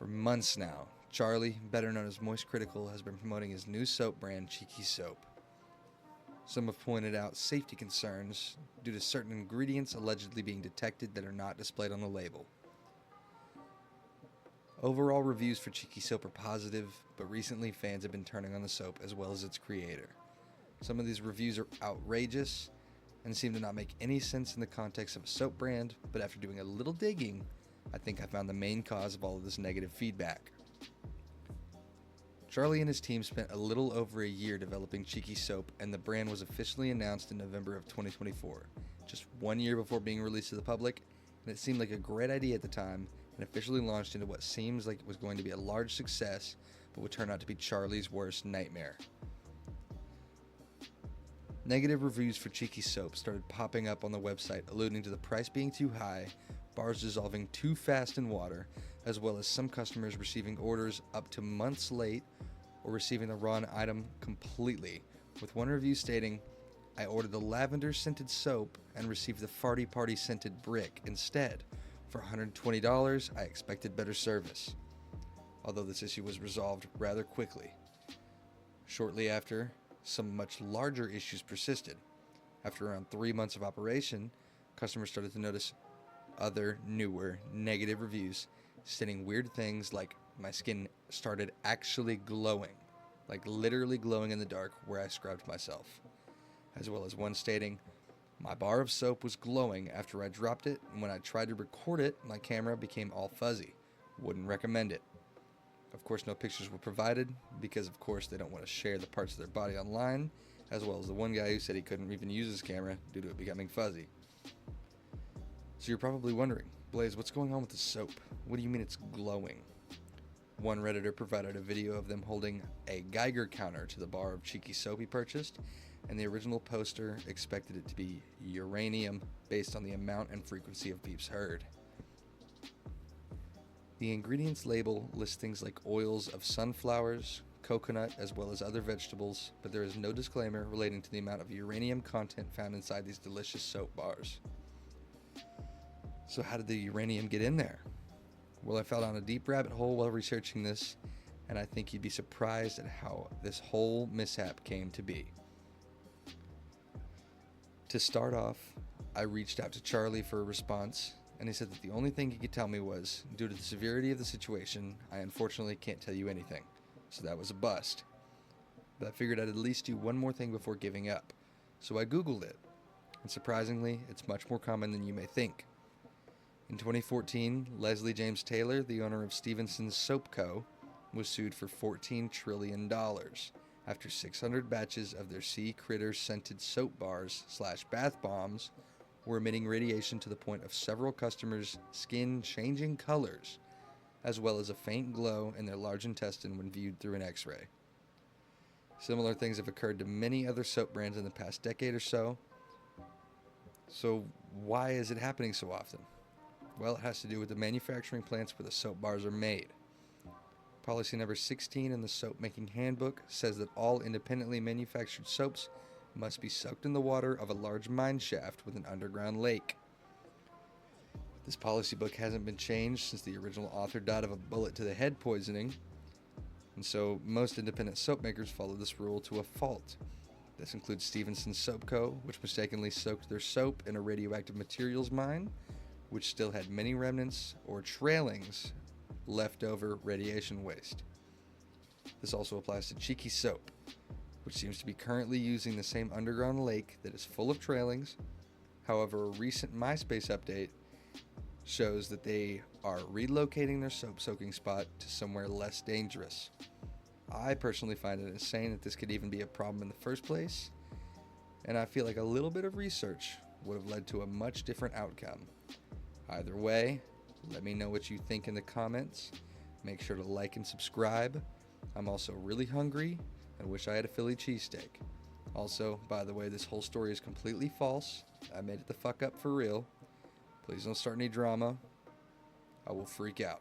For months now, Charlie, better known as Moist Critical, has been promoting his new soap brand, Cheeky Soap. Some have pointed out safety concerns due to certain ingredients allegedly being detected that are not displayed on the label. Overall reviews for Cheeky Soap are positive, but recently fans have been turning on the soap as well as its creator. Some of these reviews are outrageous and seem to not make any sense in the context of a soap brand, but after doing a little digging, I think I found the main cause of all of this negative feedback. Charlie and his team spent a little over a year developing Cheeky Soap, and the brand was officially announced in November of 2024, just 1 year before being released to the public, and it seemed like a great idea at the time, and officially launched into what seems like it was going to be a large success, but would turn out to be Charlie's worst nightmare. Negative reviews for Cheeky Soap started popping up on the website, alluding to the price being too high, bars dissolving too fast in water, as well as some customers receiving orders up to months late or receiving the wrong item completely, with one review stating, "I ordered the lavender scented soap and received the farty party scented brick instead. For $120, I expected better service." Although this issue was resolved rather quickly. Shortly after, some much larger issues persisted. After around 3 months of operation, customers started to notice other, newer, negative reviews stating weird things like my skin started actually glowing, like literally glowing in the dark where I scrubbed myself, as well as one stating, "My bar of soap was glowing after I dropped it, and when I tried to record it, my camera became all fuzzy. Wouldn't recommend it." Of course, no pictures were provided, because of course they don't want to share the parts of their body online, as well as the one guy who said he couldn't even use his camera due to it becoming fuzzy. So you're probably wondering, Blaze, what's going on with the soap? What do you mean it's glowing? One Redditor provided a video of them holding a Geiger counter to the bar of Cheeky Soap he purchased, and the original poster expected it to be uranium based on the amount and frequency of beeps heard. The ingredients label lists things like oils of sunflowers, coconut, as well as other vegetables, but there is no disclaimer relating to the amount of uranium content found inside these delicious soap bars. So how did the uranium get in there? Well, I fell down a deep rabbit hole while researching this, and I think you'd be surprised at how this whole mishap came to be. To start off, I reached out to Charlie for a response, and he said that the only thing he could tell me was, due to the severity of the situation, I unfortunately can't tell you anything. So that was a bust. But I figured I'd at least do one more thing before giving up. So I Googled it, and surprisingly, it's much more common than you may think. In 2014, Leslie James Taylor, the owner of Stevenson's Soap Co., was sued for $14 trillion after 600 batches of their sea critter scented soap bars / bath bombs were emitting radiation to the point of several customers' skin changing colors, as well as a faint glow in their large intestine when viewed through an X-ray. Similar things have occurred to many other soap brands in the past decade or so. So why is it happening so often? Well, it has to do with the manufacturing plants where the soap bars are made. Policy number 16 in the Soap Making Handbook says that all independently manufactured soaps must be soaked in the water of a large mine shaft with an underground lake. This policy book hasn't been changed since the original author died of a bullet to the head poisoning, and so most independent soap makers follow this rule to a fault. This includes Stevenson's Soap Co., which mistakenly soaked their soap in a radioactive materials mine, which still had many remnants or trailings leftover radiation waste. This also applies to Cheeky Soap, which seems to be currently using the same underground lake that is full of trailings. However, a recent MySpace update shows that they are relocating their soap soaking spot to somewhere less dangerous. I personally find it insane that this could even be a problem in the first place, and I feel like a little bit of research would have led to a much different outcome. Either way, let me know what you think in the comments. Make sure to like and subscribe. I'm also really hungry and wish I had a Philly cheesesteak. Also, by the way, this whole story is completely false. I made it the fuck up for real. Please don't start any drama. I will freak out.